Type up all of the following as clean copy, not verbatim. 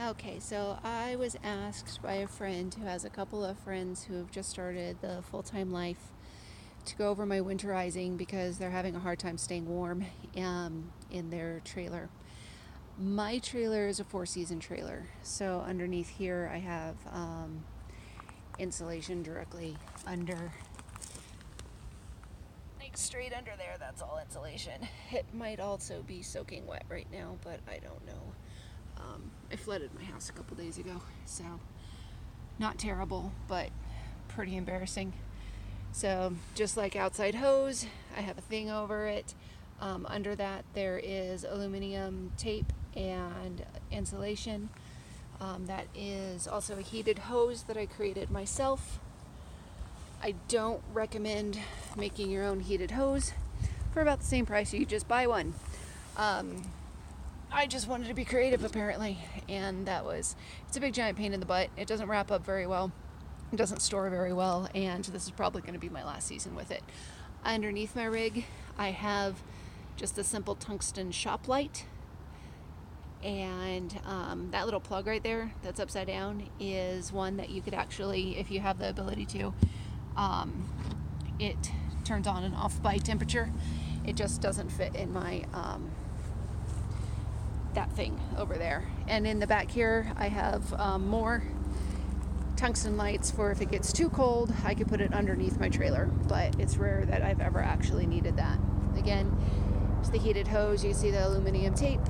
Okay, so I was asked by a friend who has a couple of friends who have just started the full-time life to go over my winterizing because they're having a hard time staying warm in their trailer. My trailer is a four-season trailer, so underneath here I have insulation directly under, like straight under there. That's all insulation. It might also be soaking wet right now, but I don't know. I flooded my house a couple days ago, so not terrible, but pretty embarrassing. So just like outside hose, I have a thing over it. Under that there is aluminum tape and insulation. That is also a heated hose that I created myself. I don't recommend making your own heated hose. For about the same price, you just buy one. I just wanted to be creative apparently, and it's a big giant pain in the butt. It doesn't wrap up very well. It doesn't store very well, and this is probably going to be my last season with it. Underneath my rig, I have just a simple tungsten shop light, and that little plug right there that's upside down is one that you could actually, if you have the ability to, it turns on and off by temperature. It just doesn't fit in my that thing over there. And in the back here I have more tungsten lights for if it gets too cold I could put it underneath my trailer, but it's rare that I've ever actually needed that. Again, it's the heated hose. You see the aluminum tape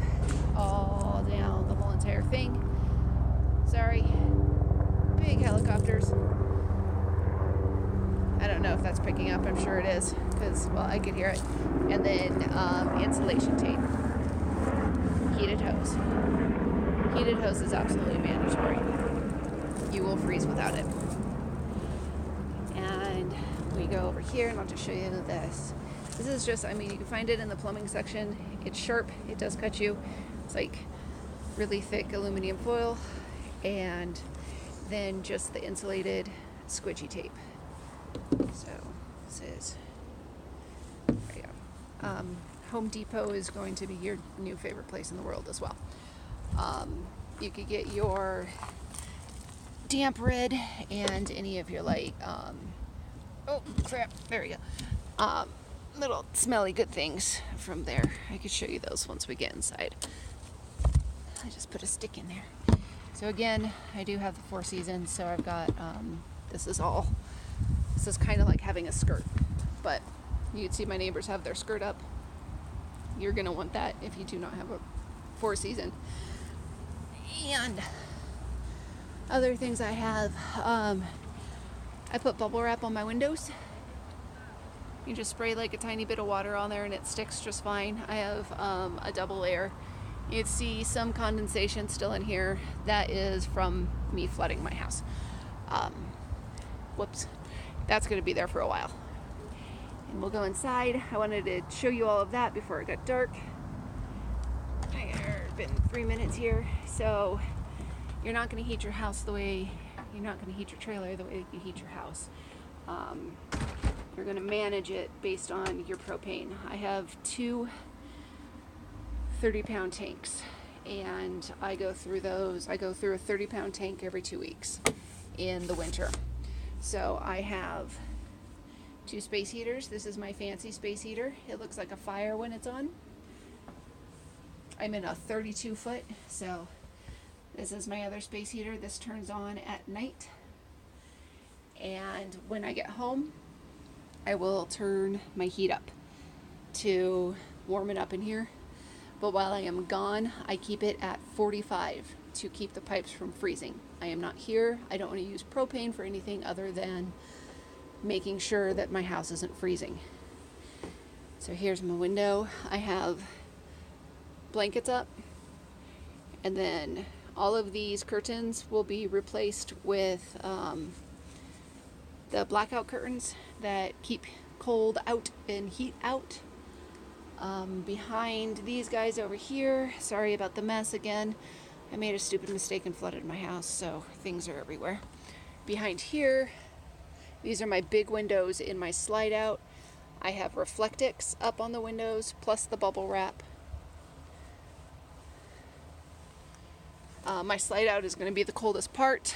all down the whole entire thing. Sorry, big helicopters. I don't know if that's picking up. I'm sure it is because, well, I could hear it. And then insulation tape. Heated hose. Heated hose is absolutely mandatory. You will freeze without it. And we go over here and I'll just show you this. This is just, you can find it in the plumbing section. It's sharp. It does cut you. It's like really thick aluminum foil, and then just the insulated squidgy tape. So this is, there you go. Home Depot is going to be your new favorite place in the world as well. You could get your damp red and any of your oh crap, there we go. Little smelly good things from there. I could show you those once we get inside. I just put a stick in there. So again, I do have the four seasons, so I've got this is kind of like having a skirt, but you'd see my neighbors have their skirt up. You're gonna want that if you do not have a four season. And other things I have, I put bubble wrap on my windows. You just spray like a tiny bit of water on there and it sticks just fine. I have a double layer. You'd see some condensation still in here. That is from me flooding my house. Whoops. That's going to be there for a while. And we'll go inside. I wanted to show you all of that before it got dark. It's been 3 minutes here. So you're not going to heat your house you're not going to heat your trailer the way you heat your house. You're going to manage it based on your propane. I have two 30-pound tanks, and I go through a 30-pound tank every 2 weeks in the winter. So I have two space heaters. This is my fancy space heater. It looks like a fire when it's on. I'm in a 32 foot, so this is my other space heater. This turns on at night, and when I get home I will turn my heat up to warm it up in here. But while I am gone, I keep it at 45 to keep the pipes from freezing. I am not here. I don't want to use propane for anything other than making sure that my house isn't freezing. So here's my window. I have blankets up, and then all of these curtains will be replaced with the blackout curtains that keep cold out and heat out. Behind these guys over here, sorry about the mess again. I made a stupid mistake and flooded my house, so things are everywhere. Behind here, these are my big windows in my slide out. I have Reflectix up on the windows, plus the bubble wrap. My slide out is going to be the coldest part.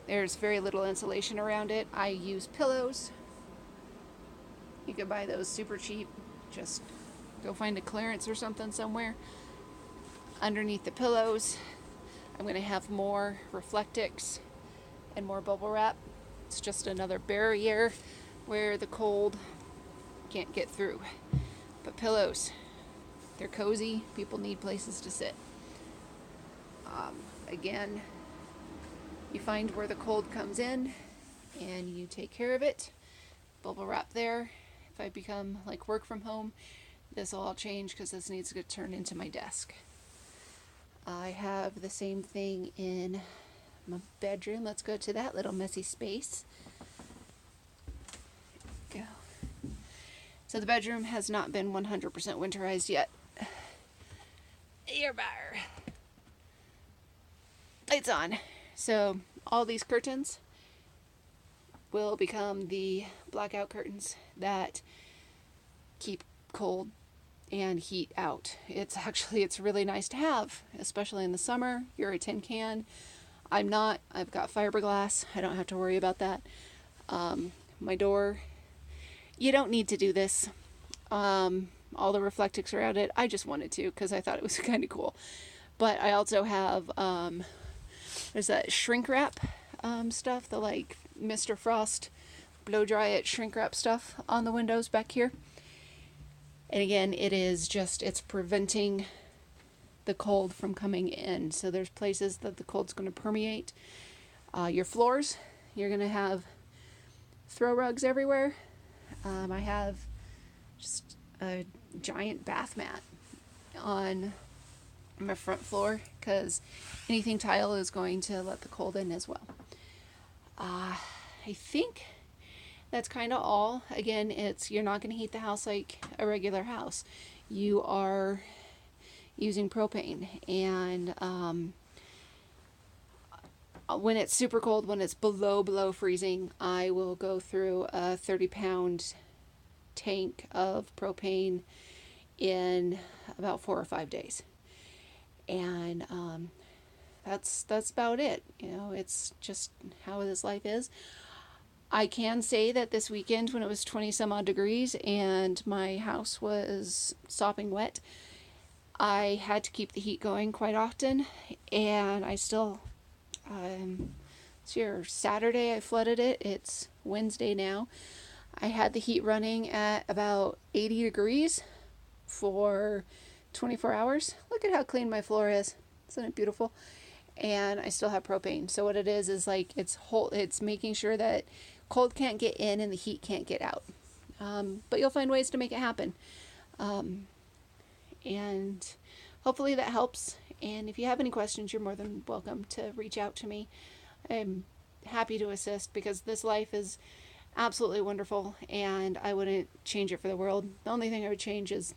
There's very little insulation around it. I use pillows. You can buy those super cheap. Just go find a clearance or something somewhere. Underneath the pillows, I'm going to have more Reflectix and more bubble wrap. It's just another barrier where the cold can't get through. But pillows, they're cozy. People need places to sit. Again, you find where the cold comes in and you take care of it. Bubble wrap there. If I become like work from home, this will all change because this needs to get turned into my desk. I have the same thing in my bedroom. Let's go to that little messy space. Go. So the bedroom has not been 100% winterized yet. Ear bar. Lights on. So all these curtains will become the blackout curtains that keep cold and heat out. It's really nice to have, especially in the summer. You're a tin can. I'm not. I've got fiberglass. I don't have to worry about that. My door, you don't need to do this. All the Reflectix around it, I just wanted to because I thought it was kind of cool. But I also have, there's that shrink wrap stuff, the like Mr. Frost blow dry it shrink wrap stuff on the windows back here. And again, it's preventing the cold from coming in. So there's places that the cold's going to permeate. Your floors, you're going to have throw rugs everywhere. I have just a giant bath mat on my front floor because anything tile is going to let the cold in as well. I think that's kind of all. Again, you're not going to heat the house like a regular house. You are using propane, and when it's super cold, when it's below freezing, I will go through a 30-pound tank of propane in about 4 or 5 days, and that's about it. It's just how this life is. I can say that this weekend, when it was 20 some odd degrees and my house was sopping wet, I had to keep the heat going quite often, and I still, it's your Saturday I flooded it. It's Wednesday now. I had the heat running at about 80 degrees for 24 hours. Look at how clean my floor is. Isn't it beautiful? And I still have propane. So what it is like it's making sure that cold can't get in and the heat can't get out. But you'll find ways to make it happen. And hopefully that helps. And if you have any questions, you're more than welcome to reach out to me. I'm happy to assist because this life is absolutely wonderful and I wouldn't change it for the world. The only thing I would change is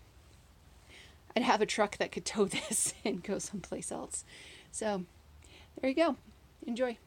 I'd have a truck that could tow this and go someplace else. So there you go. Enjoy.